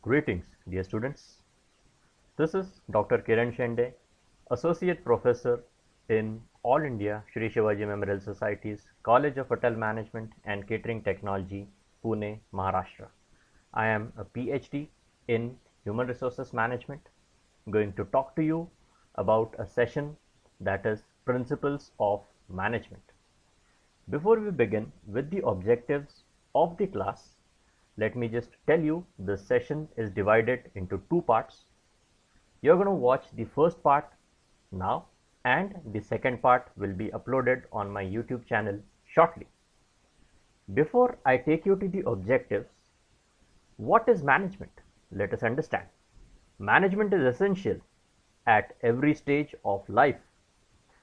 Greetings, dear students. This is Dr. Kiran Shende, Associate Professor in All India Shri Shivaji Memorial Society's College of Hotel Management and Catering Technology, Pune, Maharashtra. I am a PhD in Human Resources Management, going to talk to you about a session that is Principles of Management. Before we begin with the objectives of the class, let me just tell you this session is divided into two parts. You're going to watch the first part now, and the second part will be uploaded on my YouTube channel shortly. Before I take you to the objectives, what is management? Let us understand. Management is essential at every stage of life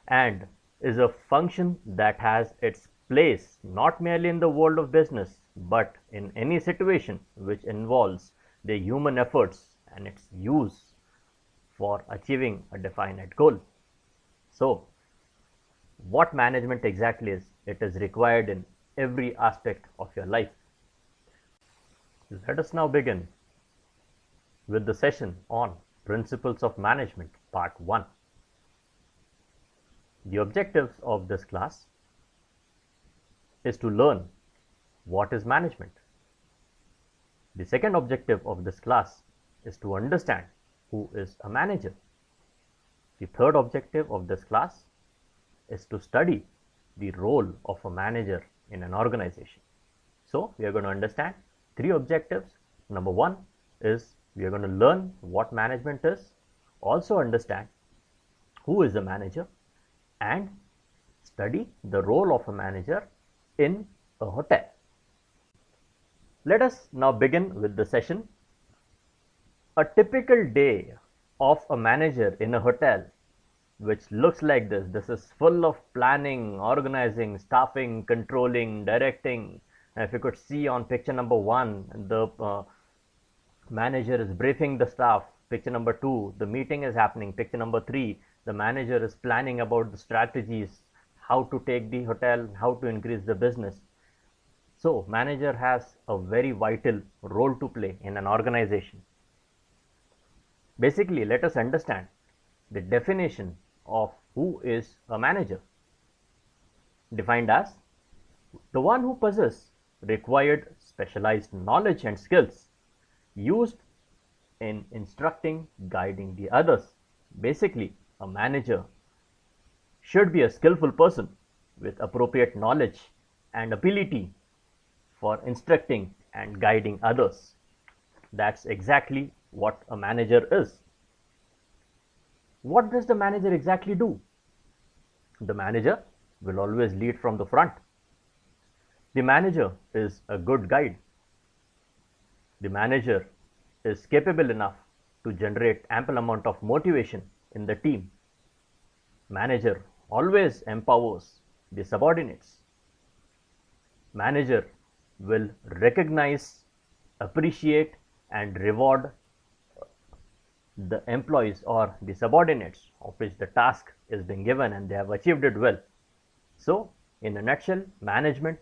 and is a function that has its place not merely in the world of business but in any situation which involves the human efforts and its use for achieving a definite goal. So, what management exactly is? It is required in every aspect of your life. Let us now begin with the session on Principles of Management, Part 1. The objectives of this class is to learn what is management. The second objective of this class is to understand who is a manager. The third objective of this class is to study the role of a manager in an organization. So, we are going to understand three objectives. Number one is we are going to learn what management is, also understand who is a manager, and study the role of a manager in a hotel. Let us now begin with the session. A typical day of a manager in a hotel, which looks like this. This is full of planning, organizing, staffing, controlling, directing. If you could see on picture number 1, the manager is briefing the staff. Picture number 2, the meeting is happening. Picture number 3, the manager is planning about the strategies, how to take the hotel, how to increase the business. So, manager has a very vital role to play in an organization. Basically, let us understand the definition of who is a manager. Defined as the one who possesses required specialized knowledge and skills used in instructing, guiding the others. Basically, a manager should be a skillful person with appropriate knowledge and ability for instructing and guiding others. That's exactly what a manager is. What does the manager exactly do? The manager will always lead from the front. The manager is a good guide. The manager is capable enough to generate ample amount of motivation in the team. Manager always empowers the subordinates. Manager will recognize, appreciate, and reward the employees or the subordinates of which the task is being given and they have achieved it well. So, in a nutshell, management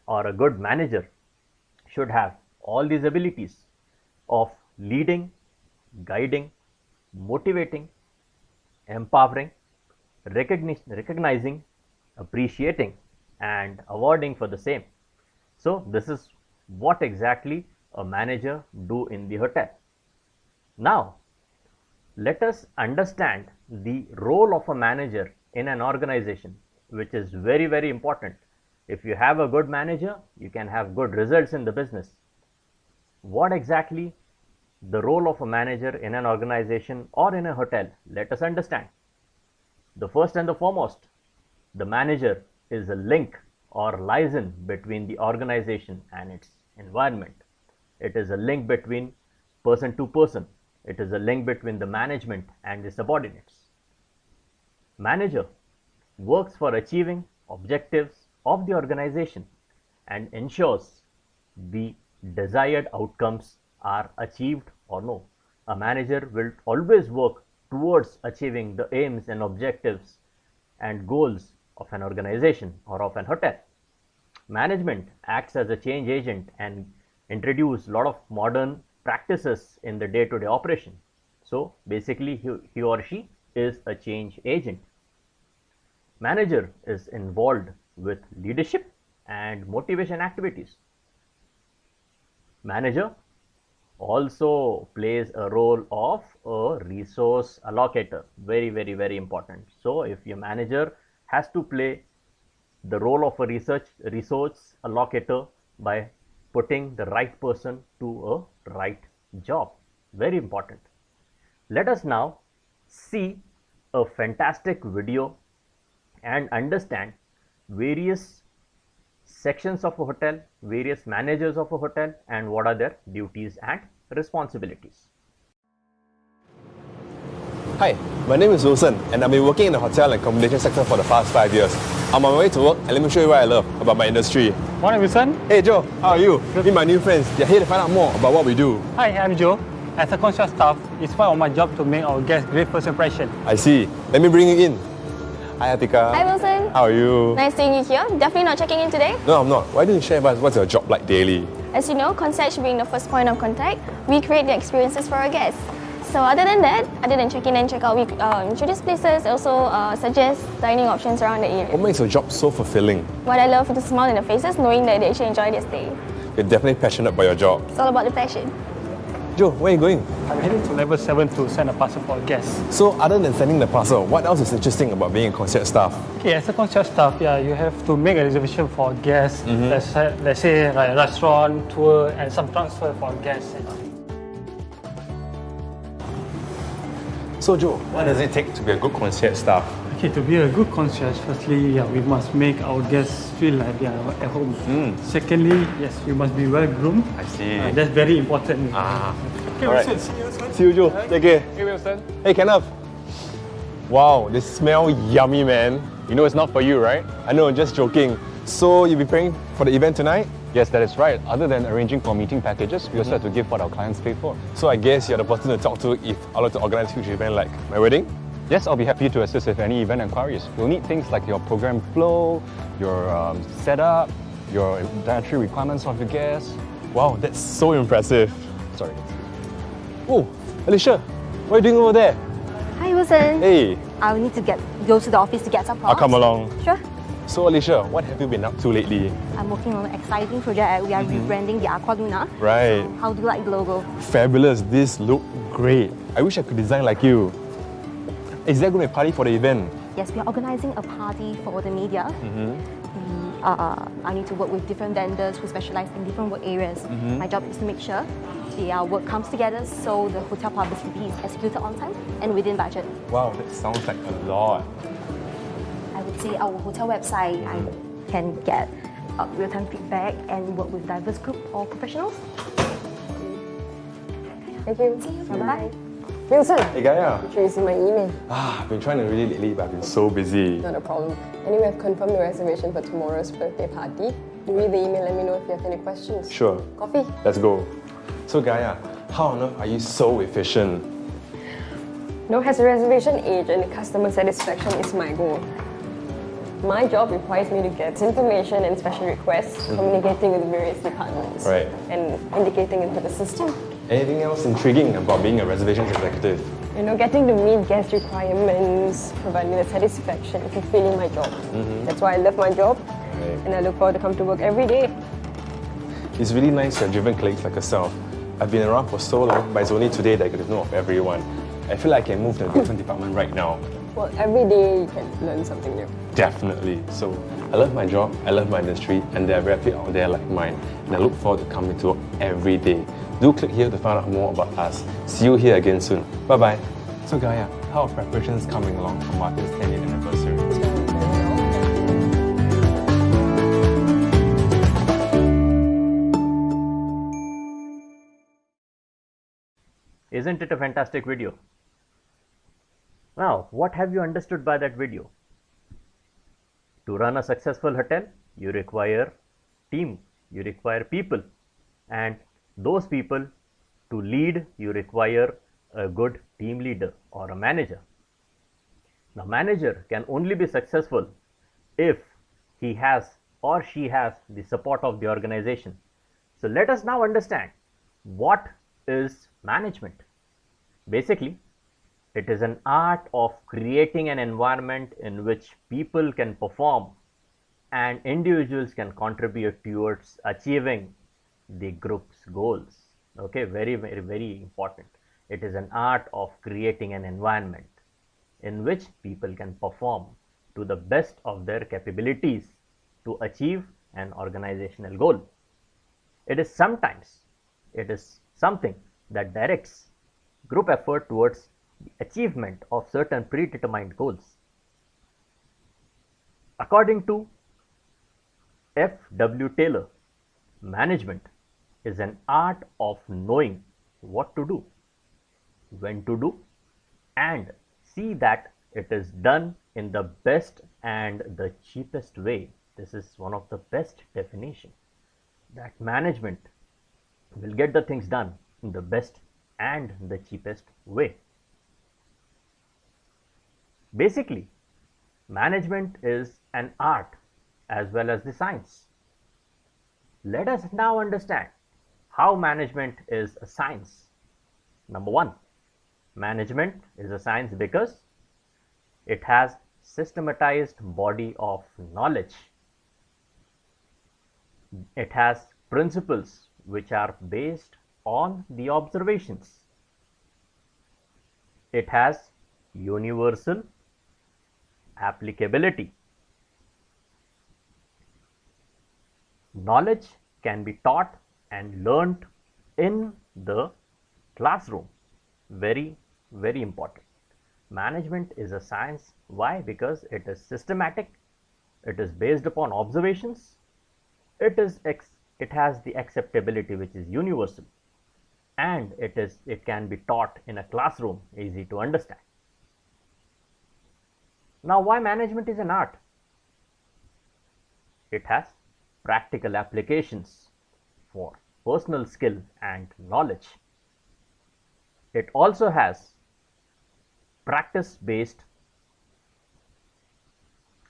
or a good manager should have all these abilities of leading, guiding, motivating, empowering, recognizing, appreciating, and awarding for the same. So, this is what exactly a manager do in the hotel. Now, let us understand the role of a manager in an organization, which is very, very important. If you have a good manager, you can have good results in the business. What exactly the role of a manager in an organization or in a hotel? Let us understand. The first and the foremost, the manager is a link or liaison between the organization and its environment. It is a link between person to person. It is a link between the management and the subordinates. Manager works for achieving objectives of the organization and ensures the desired outcomes are achieved or no. A manager will always work towards achieving the aims and objectives and goals of an organization or of an hotel. Management acts as a change agent and introduce a lot of modern practices in the day-to-day operation. So basically he or she is a change agent. Manager is involved with leadership and motivation activities. Manager also plays a role of a resource allocator. Very important. So if your manager has to play the role of a resource allocator by putting the right person to a right job. Very important. Let us now see a fantastic video and understand various sections of a hotel, various managers of a hotel, and what are their duties and responsibilities. Hi, my name is Wilson, and I've been working in the hotel and accommodation sector for the past 5 years. I'm on my way to work, and let me show you what I love about my industry. Morning, Wilson. Hey Joe, how are you? Meet my new friends. They're here to find out more about what we do. Hi, I'm Joe. As a concierge staff, it's part of my job to make our guests great first impression. I see. Let me bring you in. Hi Atika. Hi Wilson. How are you? Nice seeing you here. Definitely not checking in today. No, I'm not. Why don't you share with us what's your job like daily? As you know, concierge being the first point of contact, we create the experiences for our guests. So other than that, other than check in and check out, we introduce places, also suggest dining options around the area. What makes your job so fulfilling? What I love is the smile in their faces, knowing that they actually enjoy their stay. You're definitely passionate about your job. It's all about the passion. Joe, where are you going? I'm heading to level 7 to send a parcel for our guests. So, other than sending the parcel, what else is interesting about being a concierge staff? Okay, as a concierge staff, you have to make a reservation for our guests. Let's say like a restaurant, tour, and some transfer for our guests. So Joe, what does it take to be a good concierge staff? Okay, to be a good concierge, firstly, we must make our guests feel like they are at home. Secondly, yes, you must be well groomed. I see. That's very important. Okay, Alright. Wilson, see you soon. See you, Joe. Take care. Hey, Wilson. Hey, Kenneth. Wow, they smell yummy, man. You know it's not for you, right? I know, just joking. So, you'll be preparing for the event tonight? Yes, that is right. Other than arranging for meeting packages, we also have to give what our clients pay for. So, I guess you're the person to talk to if I'd like to organize a huge event like my wedding? Yes, I'll be happy to assist with any event inquiries. We'll need things like your program flow, your setup, your dietary requirements of your guests. Wow, that's so impressive. Sorry. Oh, Alicia, what are you doing over there? Hi Wilson. Hey, I'll need to go to the office to get some I'll props. come along. Sure. So, Alicia, what have you been up to lately? I'm working on an exciting project. We are rebranding the Aqua Luna. Right. How do you like the logo? Fabulous, this look great. I wish I could design like you. Is there going to be a party for the event? Yes, we are organizing a party for the media. I need to work with different vendors who specialize in different work areas. My job is to make sure their work comes together so the hotel publicity is executed on time and within budget. Wow, that sounds like a lot. I would say our hotel website, I can get real-time feedback and work with diverse group of professionals. Thank you. See you. Bye-bye. Wilson, Hey, Gaia. should you see my email? I've been trying to read it lately, but I've been so busy. Not a problem. Anyway, I've confirmed the reservation for tomorrow's birthday party. You read the email, let me know if you have any questions. Sure. Coffee? Let's go. So, Gaia, how on earth are you so efficient? No, as a reservation agent, customer satisfaction is my goal. My job requires me to get information and special requests, communicating with various departments, Right. and indicating into the system. Anything else intriguing about being a reservations executive? You know, getting to meet guest requirements, providing the satisfaction, fulfilling my job. That's why I love my job, Right. and I look forward to come to work every day. It's really nice to have driven colleagues like yourself. I've been around for so long, but it's only today that I get to know of everyone. I feel like I can move to a different department right now. Well, every day you can learn something new. Definitely. So, I love my job, I love my industry, and there are very few out there like mine. And I look forward to coming to work every day. Do click here to find out more about us. See you here again soon. Bye-bye. So Gaia, how are preparations coming along for Martin's 10th anniversary? Isn't it a fantastic video? Now, what have you understood by that video? To run a successful hotel, you require team, you require people, and those people to lead, you require a good team leader or a manager. Now, manager can only be successful if he has or she has the support of the organization. So let us now understand what is management? Basically, it is an art of creating an environment in which people can perform and individuals can contribute towards achieving the group's goals. Okay, very important. It is an art of creating an environment in which people can perform to the best of their capabilities to achieve an organizational goal. It is something that directs group effort towards the achievement of certain predetermined goals. According to F. W. Taylor, management is an art of knowing what to do, when to do, and see that it is done in the best and the cheapest way. This is one of the best definition, that management will get the things done in the best and the cheapest way. Basically, management is an art as well as the science. Let us now understand how management is a science. Number one, management is a science because it has systematized body of knowledge. It has principles which are based on the observations. It has universal applicability. Knowledge can be taught and learnt in the classroom. Very important. Management is a science. Why? Because it is systematic, it is based upon observations, it has the acceptability which is universal, and it can be taught in a classroom, easy to understand. Now, why management is an art? It has practical applications for personal skill and knowledge. It also has practice based.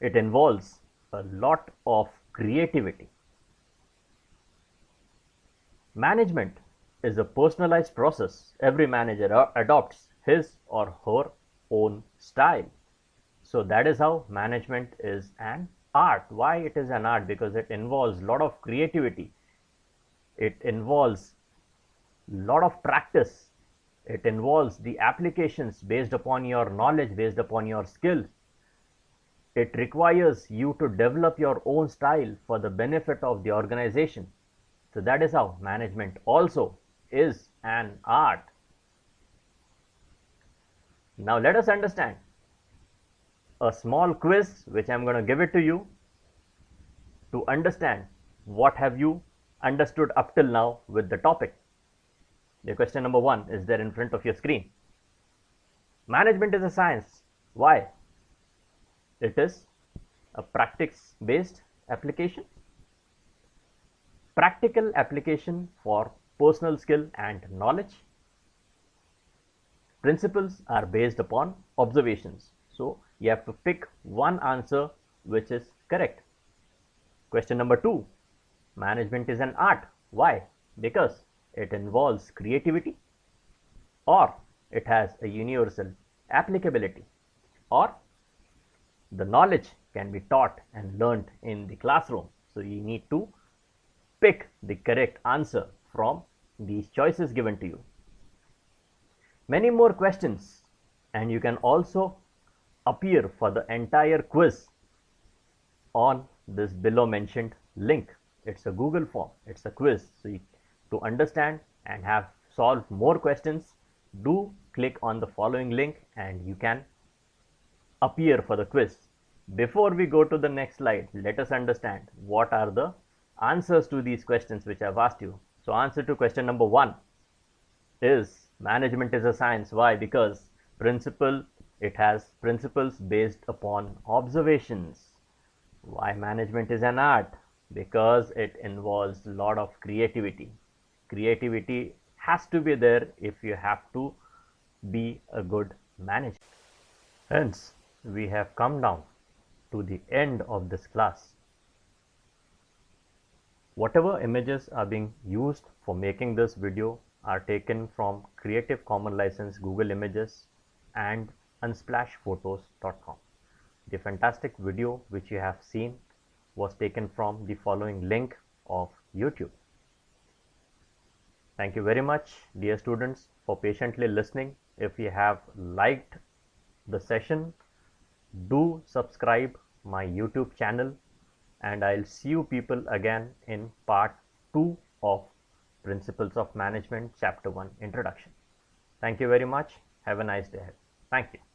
It involves a lot of creativity. Management is a personalized process. Every manager adopts his or her own style. So that is how management is an art. Why it is an art? Because it involves a lot of creativity. It involves a lot of practice. It involves the applications based upon your knowledge, based upon your skills. It requires you to develop your own style for the benefit of the organization. So that is how management also is an art. Now let us understand a small quiz which I am going to give it to you to understand what have you understood up till now with the topic. The question number 1 is there in front of your screen. Management is a science. Why? It is a practice based application. Practical application for personal skill and knowledge. Principles are based upon observations. So you have to pick one answer which is correct. Question number 2. Management is an art. Why? Because it involves creativity, or it has a universal applicability, or the knowledge can be taught and learnt in the classroom. So you need to pick the correct answer from these choices given to you. Many more questions, and you can also appear for the entire quiz on this below mentioned link. It's a Google form, it's a quiz. So to understand and have solved more questions, do click on the following link and you can appear for the quiz. Before we go to the next slide, let us understand what are the answers to these questions which I've asked you. So answer to question number 1 is management is a science. Why? Because it has principles based upon observations. Why management is an art? Because it involves a lot of creativity. Creativity has to be there if you have to be a good manager. Hence, we have come down to the end of this class. Whatever images are being used for making this video are taken from Creative Commons License Google Images and unsplashphotos.com. The fantastic video which you have seen was taken from the following link of YouTube. Thank you very much, dear students, for patiently listening. If you have liked the session, do subscribe my YouTube channel, and I'll see you people again in part 2 of Principles of Management Chapter 1 Introduction. Thank you very much. Have a nice day ahead. Thank you.